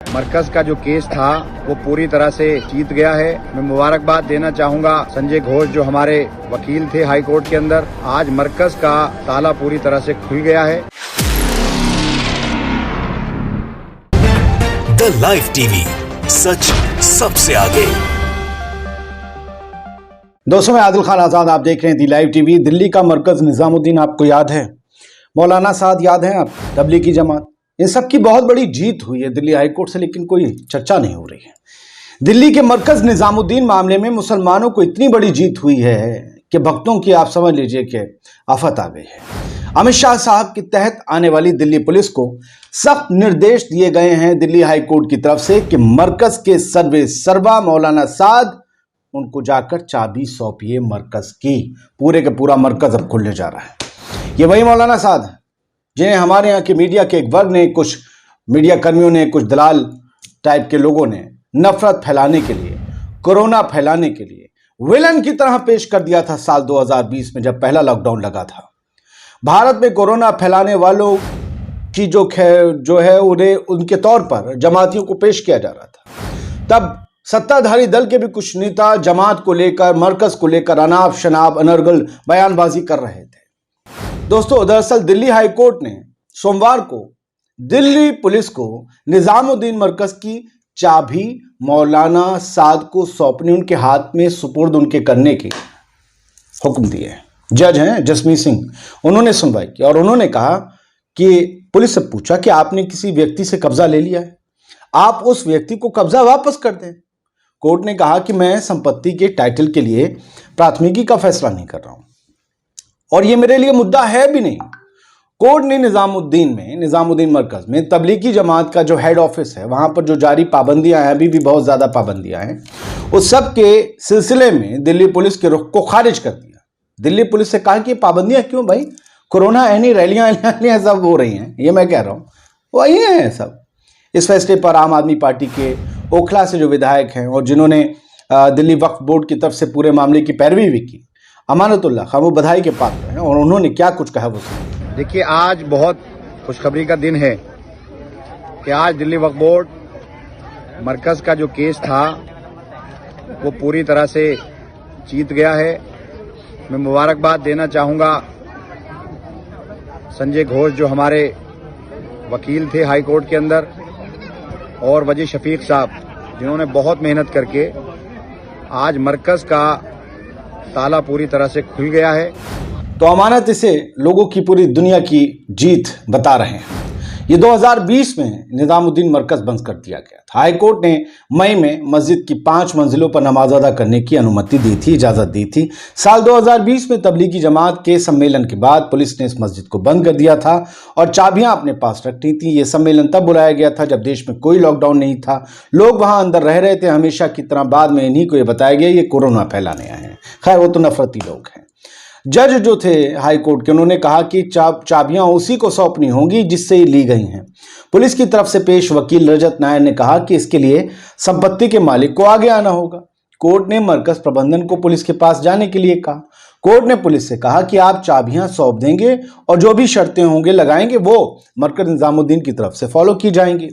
मरकज का जो केस था वो पूरी तरह से जीत गया है। मैं मुबारकबाद देना चाहूंगा संजय घोष जो हमारे वकील थे हाई कोर्ट के अंदर। आज मरकज का ताला पूरी तरह से खुल गया है। द लाइव टीवी, सच सबसे आगे। दोस्तों, मैं आदिल खान आजाद, आप देख रहे हैं दी लाइव टीवी। दिल्ली का मरकज निजामुद्दीन आपको याद है, मौलाना साद याद है, आप तबलीगी जमात, इन सब की बहुत बड़ी जीत हुई है दिल्ली हाई कोर्ट से, लेकिन कोई चर्चा नहीं हो रही है। दिल्ली के मरकज निजामुद्दीन मामले में मुसलमानों को इतनी बड़ी जीत हुई है कि भक्तों की आप समझ लीजिए कि आफत आ गई है। अमित शाह साहब के तहत आने वाली दिल्ली पुलिस को सख्त निर्देश दिए गए हैं दिल्ली हाई कोर्ट की तरफ से कि मरकज के सर्वे सर्वा मौलाना साद, उनको जाकर चाबी सौंपिए मरकज की। पूरे का पूरा मरकज अब खुलने जा रहा है। ये वही मौलाना साद है जिन्हें हमारे यहाँ के मीडिया के एक वर्ग ने, कुछ मीडिया कर्मियों ने, कुछ दलाल टाइप के लोगों ने नफरत फैलाने के लिए, कोरोना फैलाने के लिए विलन की तरह पेश कर दिया था साल 2020 में, जब पहला लॉकडाउन लगा था। भारत में कोरोना फैलाने वालों की जो है उन्हें उनके तौर पर जमातियों को पेश किया जा रहा था। तब सत्ताधारी दल के भी कुछ नेता जमात को लेकर, मरकज को लेकर अनाप शनाप अनर्गल बयानबाजी कर रहे थे। दोस्तों, दरअसल दिल्ली हाई कोर्ट ने सोमवार को दिल्ली पुलिस को निजामुद्दीन मरकज की चाबी मौलाना साद को सौंपने, उनके हाथ में सुपुर्द उनके करने की हुक्म दिए। जज हैं जसमीत सिंह, उन्होंने सुनवाई की और उन्होंने कहा कि पुलिस से पूछा कि आपने किसी व्यक्ति से कब्जा ले लिया है, आप उस व्यक्ति को कब्जा वापस कर दें। कोर्ट ने कहा कि मैं संपत्ति के टाइटल के लिए प्राथमिकी का फैसला नहीं कर रहा हूं और यह मेरे लिए मुद्दा है भी नहीं। कोर्ट ने निजामुद्दीन मरकज में तबलीगी जमात का जो हेड ऑफिस है, वहां पर जो जारी पाबंदियां हैं, अभी भी बहुत ज्यादा पाबंदियां हैं, उस सब के सिलसिले में दिल्ली पुलिस के रुख को खारिज कर दिया। दिल्ली पुलिस से कहा कि पाबंदियां क्यों भाई, कोरोना है नहीं, रैलियां सब हो रही हैं, ये मैं कह रहा हूं, वही है सब। इस फैसले पर आम आदमी पार्टी के ओखला से जो विधायक हैं और जिन्होंने दिल्ली वक्फ बोर्ड की तरफ से पूरे मामले की पैरवी भी की, अमानतुल्लाह खान, वो बधाई के पात्र हैं और उन्होंने क्या कुछ कहा वो सुनिए। देखिए, आज बहुत खुशखबरी का दिन है कि आज दिल्ली वक्फ बोर्ड मरकज का जो केस था वो पूरी तरह से जीत गया है। मैं मुबारकबाद देना चाहूंगा संजय घोष जो हमारे वकील थे हाई कोर्ट के अंदर, और वजी शफीक साहब जिन्होंने बहुत मेहनत करके आज मरकज का ताला पूरी तरह से खुल गया है। तो अमानत इसे लोगों की पूरी दुनिया की जीत बता रहे हैं। ये 2020 में निजामुद्दीन मरकज बंद कर दिया गया था। हाई कोर्ट ने मई में मस्जिद की 5 मंजिलों पर नमाज अदा करने की अनुमति दी थी, इजाजत दी थी। साल 2020 में तबलीगी जमात के सम्मेलन के बाद पुलिस ने इस मस्जिद को बंद कर दिया था और चाबियां अपने पास रखनी थी। ये सम्मेलन तब बुलाया गया था जब देश में कोई लॉकडाउन नहीं था, लोग वहां अंदर रह रहे थे हमेशा की तरह। बाद में इन्हीं को ये बताया गया ये कोरोना फैलाने आए हैं। खैर, वो तो नफरती लोग हैं। जज जो थे हाई कोर्ट के, उन्होंने कहा कि चाबियां उसी को सौंपनी होंगी जिससे ये ली गई हैं। पुलिस की तरफ से पेश वकील रजत नायर ने कहा कि इसके लिए संपत्ति के मालिक को आगे आना होगा। कोर्ट ने मरकज प्रबंधन को पुलिस के पास जाने के लिए कहा। कोर्ट ने पुलिस से कहा कि आप चाबियां सौंप देंगे और जो भी शर्तें होंगे लगाएंगे वो मरकज निजामुद्दीन की तरफ से फॉलो की जाएंगी।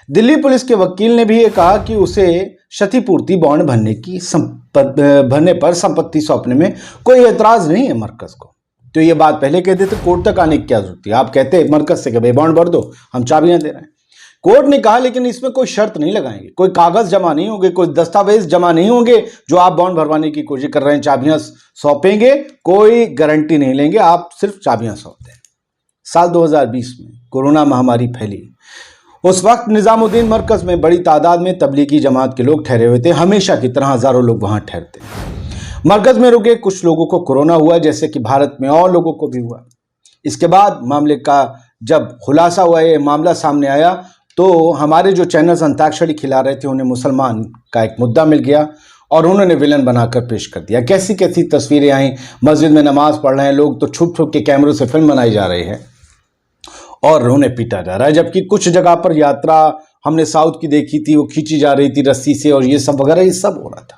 दिल्ली पुलिस के वकील ने भी ये कहा कि उसे क्षतिपूर्ति बॉन्ड भरने पर संपत्ति सौंपने में कोई एतराज नहीं है मरकज को। तो ये बात पहले कहते थे, कोर्ट तक आने की क्या जरूरत है? आप कहते मरकज से कि भाई बॉन्ड भर दो, हम चाबियां दे रहे हैं। कोर्ट ने कहा लेकिन इसमें कोई शर्त नहीं लगाएंगे, कोई कागज जमा नहीं होंगे, कोई दस्तावेज जमा नहीं होंगे जो आप बॉन्ड भरवाने की कोशिश कर रहे हैं, चाबियां सौंपेंगे, कोई गारंटी नहीं लेंगे, आप सिर्फ चाबियां सौंप दें। साल 2020 में कोरोना महामारी फैली, उस वक्त निजामुद्दीन मरकज में बड़ी तादाद में तबलीगी जमात के लोग ठहरे हुए थे। हमेशा की तरह हजारों लोग वहां ठहरते हैं। मरकज में रुके कुछ लोगों को कोरोना हुआ, जैसे कि भारत में और लोगों को भी हुआ। इसके बाद मामले का जब खुलासा हुआ, ये मामला सामने आया, तो हमारे जो चैनल्स अंताक्षरी खिला रहे थे उन्हें मुसलमान का एक मुद्दा मिल गया और उन्होंने विलन बनाकर पेश कर दिया। कैसी कैसी तस्वीरें आई, मस्जिद में नमाज पढ़ रहे हैं लोग तो छुप छुप के कैमरों से फिल्म बनाई जा रही है और उन्हें पीटा जा रहा है। जबकि कुछ जगह पर यात्रा हमने साउथ की देखी थी, वो खींची जा रही थी रस्सी से और ये सब वगैरह, ये सब हो रहा था।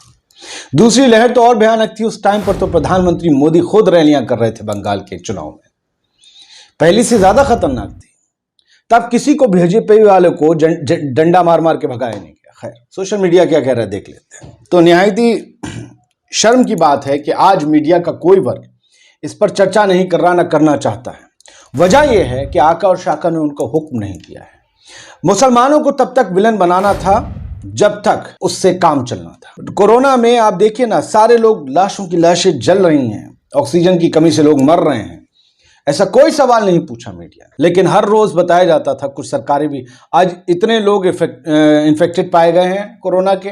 दूसरी लहर तो और भयानक थी। उस टाइम पर तो प्रधानमंत्री मोदी खुद रैलियां कर रहे थे बंगाल के चुनाव में, पहली से ज्यादा खतरनाक थी। तब किसी को बीजेपी वाले को डंडा मार मार के भगाया नहीं गया। खैर, सोशल मीडिया क्या कह रहा है देख लेते हैं। तो निहायत ही शर्म की बात है कि आज मीडिया का कोई वर्ग इस पर चर्चा नहीं कर रहा, न करना चाहता है। वजह यह है कि आका और शाका ने उनको हुक्म नहीं किया है। मुसलमानों को तब तक विलन बनाना था जब तक उससे काम चलना था। कोरोना में आप देखिए ना, सारे लोग लाशों की लाशें जल रही हैं, ऑक्सीजन की कमी से लोग मर रहे हैं, ऐसा कोई सवाल नहीं पूछा मीडिया ने। लेकिन हर रोज बताया जाता था, कुछ सरकारें भी, आज इतने लोग इन्फेक्टेड पाए गए हैं कोरोना के,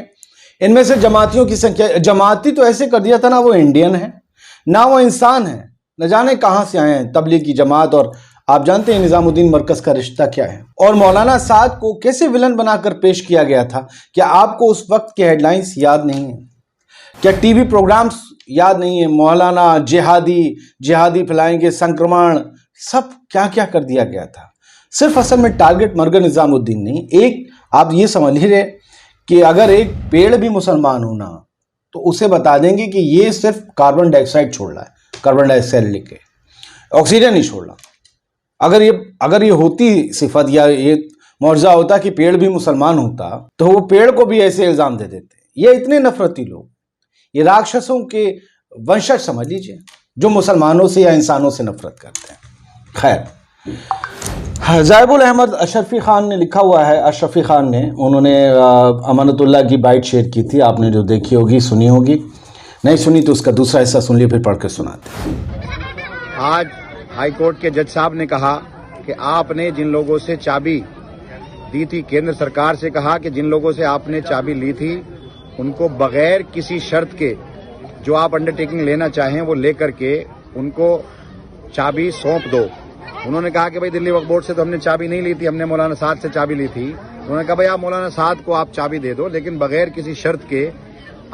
इनमें से जमातियों की संख्या, जमाती तो ऐसे कर दिया था ना वो इंडियन है ना वो इंसान है, न जाने कहां से आए हैं तबलीग की जमात। और आप जानते हैं निजामुद्दीन मरकज का रिश्ता क्या है, और मौलाना साद को कैसे विलन बनाकर पेश किया गया था। क्या आपको उस वक्त के हेडलाइंस याद नहीं है? क्या टीवी प्रोग्राम्स याद नहीं है? मौलाना जिहादी फैलाएंगे संक्रमण, सब क्या क्या कर दिया गया था। सिर्फ असल में टारगेट मरकज निजामुद्दीन नहीं, एक आप ये समझ लीजिए कि अगर एक पेड़ भी मुसलमान होना तो उसे बता देंगे कि ये सिर्फ कार्बन डाइऑक्साइड छोड़ रहा है, कार्बन डाइऑक्साइड लेके ऑक्सीजन नहीं छोड़ रहा। अगर ये होती सिफत या ये मौजज़ा होता कि पेड़ भी मुसलमान होता तो वो पेड़ को भी ऐसे इल्ज़ाम दे देते। ये इतने नफरती लोग, ये राक्षसों के वंशज समझ लीजिए, जो मुसलमानों से या इंसानों से नफरत करते हैं। खैर, ज़ायबुल अहमद अशरफी खान ने लिखा हुआ है, अशरफी खान ने, उन्होंने अमानतुल्लाह की बाइट शेयर की थी, आपने जो देखी होगी, सुनी होगी, नहीं सुनी तो उसका दूसरा हिस्सा सुन लिया, फिर पढ़ कर सुनाते। आज हाई कोर्ट के जज साहब ने कहा कि आपने जिन लोगों से चाबी दी थी, केंद्र सरकार से कहा कि जिन लोगों से आपने चाबी ली थी उनको बगैर किसी शर्त के जो आप अंडरटेकिंग लेना चाहें वो लेकर के उनको चाबी सौंप दो। उन्होंने कहा कि भाई दिल्ली वक्फ बोर्ड से तो हमने चाबी नहीं ली थी, हमने मौलाना साद से चाबी ली थी। उन्होंने कहा भाई आप मौलाना साद को आप चाबी दे दो, लेकिन बगैर किसी शर्त के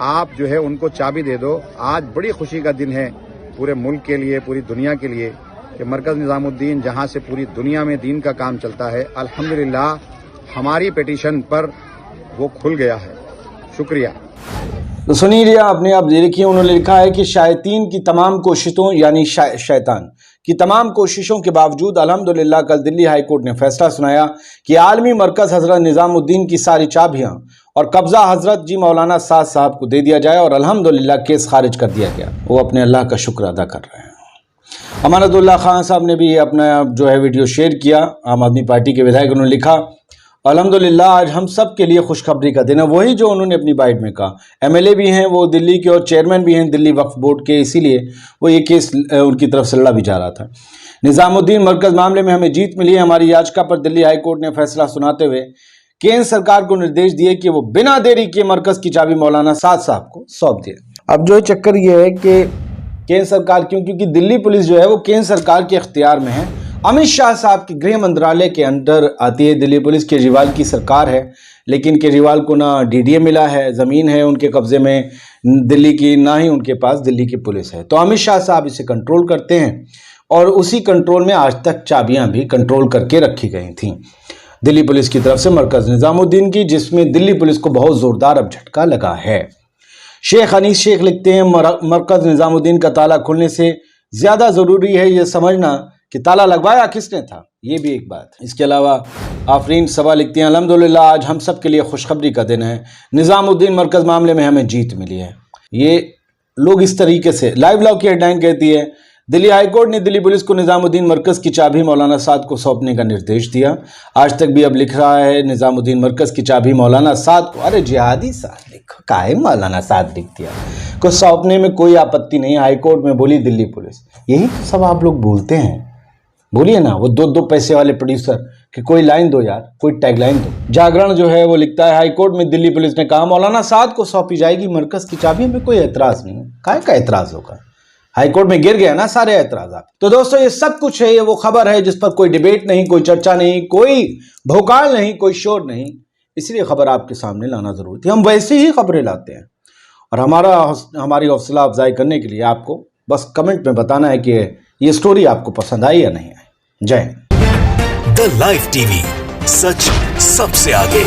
आप जो है उनको चाबी दे दो। आज बड़ी खुशी का दिन है पूरे मुल्क के लिए, पूरी दुनिया के लिए, कि मरकज निजामुद्दीन जहां से पूरी दुनिया में दीन का काम चलता है, अल्हम्दुलिल्लाह हमारी पिटीशन पर वो खुल गया है। शुक्रिया। तो सुनिए लिया आपने, आप देखिए, उन्होंने लिखा है कि शायतीन की तमाम कोशिशों यानी शैतान की तमाम कोशिशों के बावजूद अल्हम्दुलिल्लाह कल दिल्ली हाई कोर्ट ने फैसला सुनाया कि आलमी मरकज हजरत निजामुद्दीन की सारी चाबियां और कब्जा हजरत जी मौलाना साद साहब को दे दिया जाए, और अल्हम्दुलिल्लाह केस खारिज कर दिया गया। वो अपने अल्लाह का शुक्र अदा कर रहे हैं। अमानतुल्लाह खान साहब ने भी अपना जो है वीडियो शेयर किया, आम आदमी पार्टी के विधायक, उन्होंने लिखा अल्हम्दुलिल्लाह आज हम सब के लिए खुशखबरी का दिन है। वही जो उन्होंने अपनी बाइट में कहा, एमएलए भी हैं वो दिल्ली के और चेयरमैन भी हैं दिल्ली वक्फ बोर्ड के, इसीलिए वो ये केस उनकी तरफ से लड़ा भी जा रहा था। निजामुद्दीन मरकज मामले में हमें जीत मिली है। हमारी याचिका पर दिल्ली हाई कोर्ट ने फैसला सुनाते हुए केंद्र सरकार को निर्देश दिए कि वो बिना देरी के मरकज की चाबी मौलाना साद साहब को सौंप दिए। अब जो चक्कर ये है कि केंद्र सरकार क्योंकि दिल्ली पुलिस जो है वो केंद्र सरकार के इख्तियार में है, अमित शाह साहब के गृह मंत्रालय के अंदर आती है दिल्ली पुलिस। केजरीवाल की सरकार है, लेकिन केजरीवाल को ना डीडीए मिला है, ज़मीन है उनके कब्जे में दिल्ली की, ना ही उनके पास दिल्ली की पुलिस है। तो अमित शाह साहब इसे कंट्रोल करते हैं, और उसी कंट्रोल में आज तक चाबियां भी कंट्रोल करके रखी गई थीं दिल्ली पुलिस की तरफ से मरकज निजामुद्दीन की, जिसमें दिल्ली पुलिस को बहुत ज़ोरदार अब झटका लगा है। शेख अनीस शेख लिखते हैं, मरकज निजामुद्दीन का ताला खुलने से ज़्यादा ज़रूरी है ये समझना कि ताला लगवाया किसने था, ये भी एक बात। इसके अलावा आफरीन सबा लिखते हैं, अल्हम्दुलिल्लाह आज हम सब के लिए खुशखबरी का दिन है। निजामुद्दीन मरकज मामले में हमें जीत मिली है। ये लोग इस तरीके से, लाइव लॉ की हेडलाइन कहती है, दिल्ली हाईकोर्ट ने दिल्ली पुलिस को निजामुद्दीन मरकज की चाबी मौलाना साद को सौंपने का निर्देश दिया। आज तक भी अब लिख रहा है निजामुद्दीन मरकज की चाबी मौलाना साद को। अरे जिहादी साद लिखो, काहे मौलाना साद लिख दिया, को सौंपने में कोई आपत्ति नहीं, हाईकोर्ट में बोली दिल्ली पुलिस। यही तो सब आप लोग बोलते हैं, बोलिए ना, वो दो पैसे वाले प्रोड्यूसर कि कोई लाइन दो यार, कोई टैगलाइन दो। जागरण जो है वो लिखता है, हाईकोर्ट में दिल्ली पुलिस ने कहा मौलाना साद को सौंपी जाएगी मरकज की चाबी, में कोई एतराज नहीं है। काहे का एतराज होगा, हाईकोर्ट में गिर गया ना सारे एतराज। तो दोस्तों ये सब कुछ है, ये वो खबर है जिस पर कोई डिबेट नहीं, कोई चर्चा नहीं, कोई भोकाल नहीं, कोई शोर नहीं, इसलिए खबर आपके सामने लाना जरूरी थी। हम वैसे ही खबरें लाते हैं, और हमारी हौसला अफजाई करने के लिए आपको बस कमेंट में बताना है कि ये स्टोरी आपको पसंद आई या नहीं आई। जय हिंद। द लाइव टीवी, सच सबसे आगे।